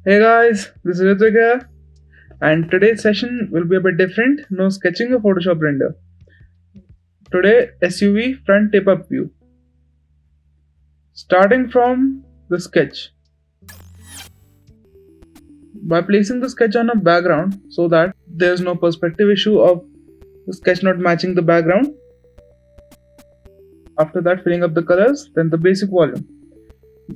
Hey guys, this is Ritik here, and today's session will be a bit different. No sketching or Photoshop render. Today, SUV front tip up view. Starting from the sketch. By placing the sketch on a background so that there's no perspective issue of the sketch not matching the background. After that, filling up the colors, then the basic volume.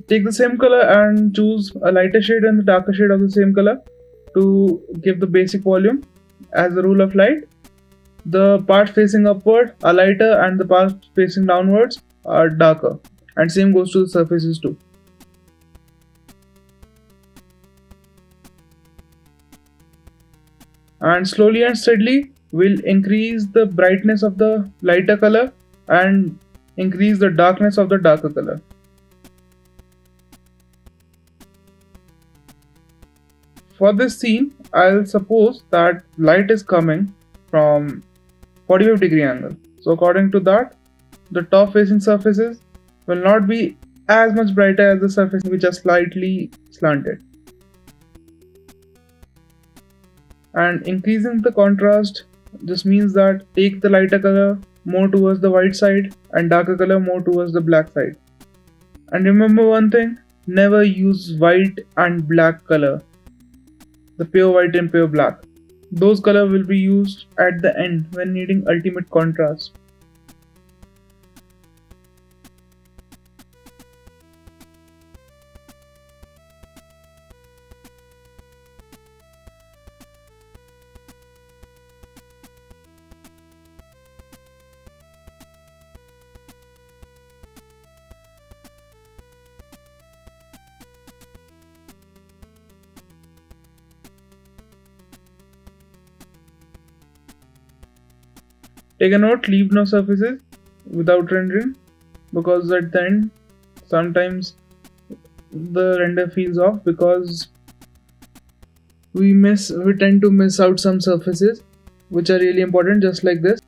Take the same color and choose a lighter shade and the darker shade of the same color to give the basic volume. As the rule of light, the parts facing upward are lighter and the parts facing downwards are darker, and same goes to the surfaces too. And slowly and steadily we'll increase the brightness of the lighter color and increase the darkness of the darker color. For this scene, I'll suppose that light is coming from 45-degree angle. So according to that, the top facing surfaces will not be as much brighter as the surfaces which are slightly slanted. And increasing the contrast just means that take the lighter color more towards the white side and darker color more towards the black side. And remember one thing, never use white and black color, the pure white and pure black. Those color will be used at the end when needing ultimate contrast. Take a note, leave no surfaces without rendering, because at the end sometimes the render feels off because we tend to miss out some surfaces which are really important, just like this.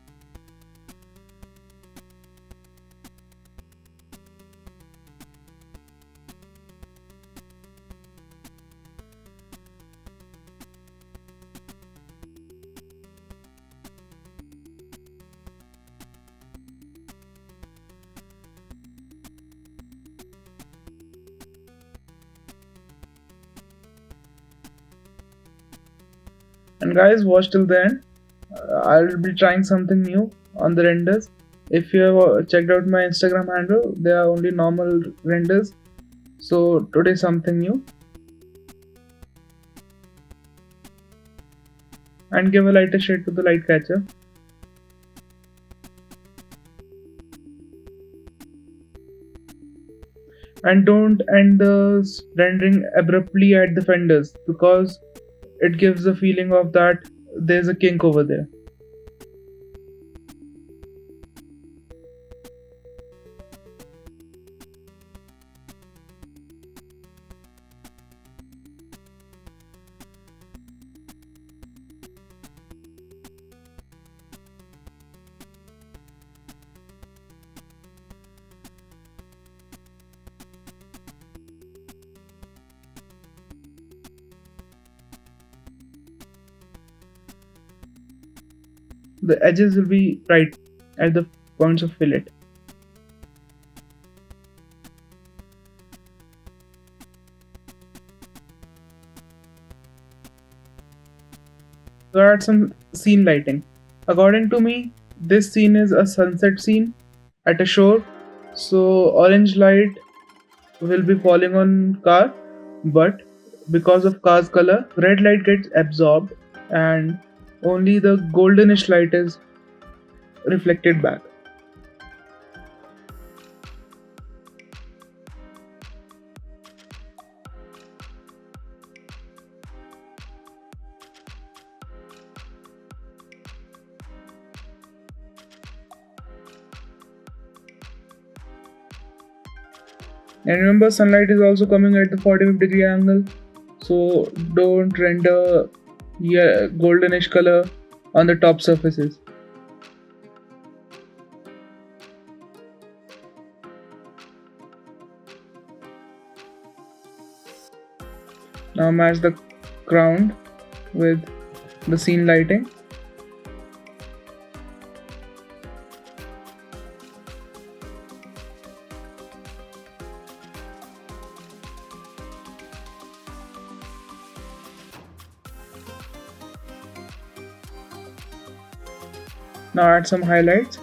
And guys, watch till the end. I'll be trying something new on the renders. If you have checked out my Instagram handle, they are only normal renders. So today something new. And give a lighter shade to the light catcher. And don't end the rendering abruptly at the fenders, because it gives the feeling of that there's a kink over there. The edges will be bright at the points of fillet. So add some scene lighting. According to me, this scene is a sunset scene at a shore. So orange light will be falling on car, but because of car's color, red light gets absorbed and only the goldenish light is reflected back. And remember, sunlight is also coming at the 45-degree angle, so don't render goldenish color on the top surfaces. Now match the ground with the scene lighting. Now add some highlights.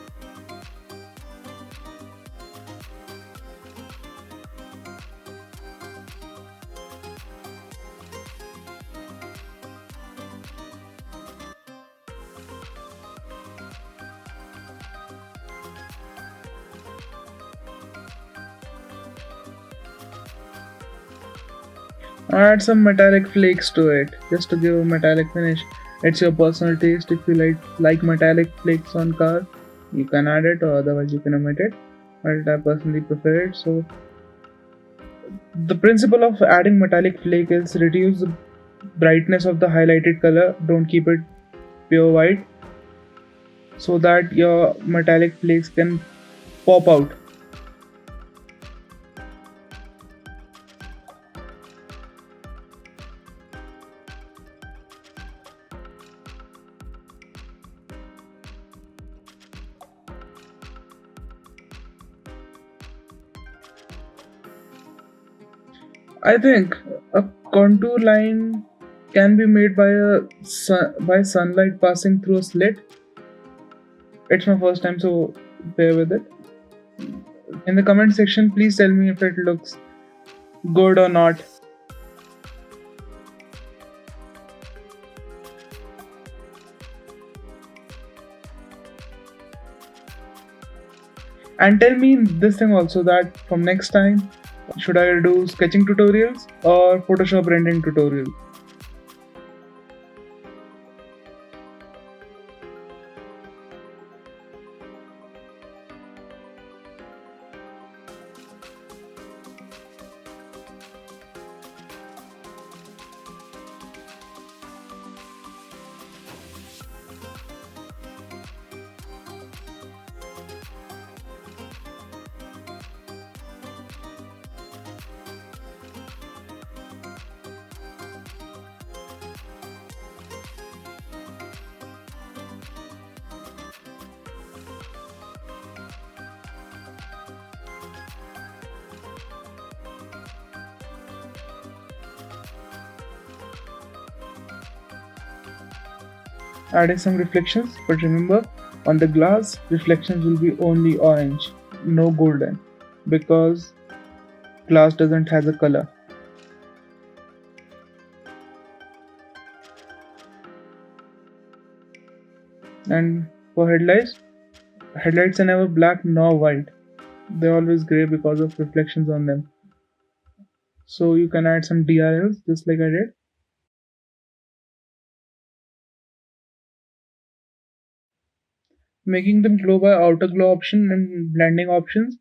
Add some metallic flakes to it, just to give a metallic finish. It's your personal taste. If you like metallic flakes on car, you can add it, or otherwise you can omit it. But I personally prefer it. So the principle of adding metallic flake is reduce the brightness of the highlighted color. Don't keep it pure white, so that your metallic flakes can pop out. I think a contour line can be made by sunlight passing through a slit. It's my first time, so bear with it. In the comment section, please tell me if it looks good or not. And tell me this thing also, that from next time, should I do sketching tutorials or Photoshop rendering tutorials? Adding some reflections, but remember, on the glass, reflections will be only orange, no golden, because glass doesn't have a color. And for headlights are never black nor white. They're always gray because of reflections on them. So you can add some DRLs just like I did. Making them glow by outer glow option and blending options.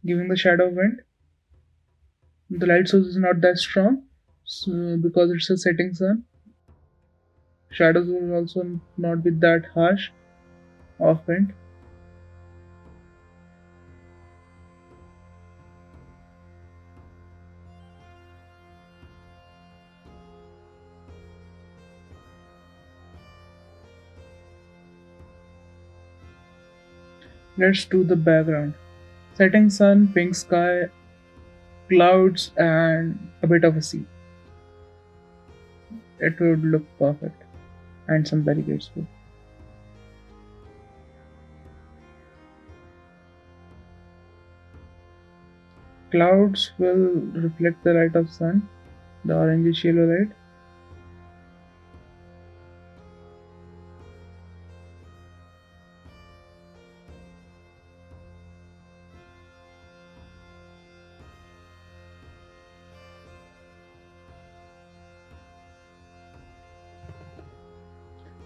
Giving the shadow wind. The light source is not that strong, so because it's a setting sun. Shadows will also not be that harsh of wind. Let's do the background. Setting sun, pink sky, clouds, and a bit of a sea. It would look perfect. And some barricades too. Clouds will reflect the light of sun, the orangish yellow light.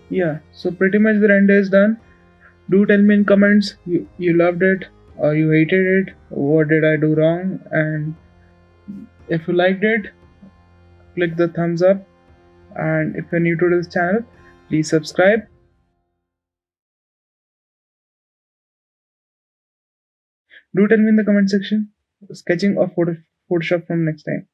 Yeah, so pretty much the render is done. Do tell me in comments you loved it or you hated it, what did I do wrong, and if you liked it, click the thumbs up, and if you're new to this channel, please subscribe. Do tell me in the comment section sketching or Photoshop from next time.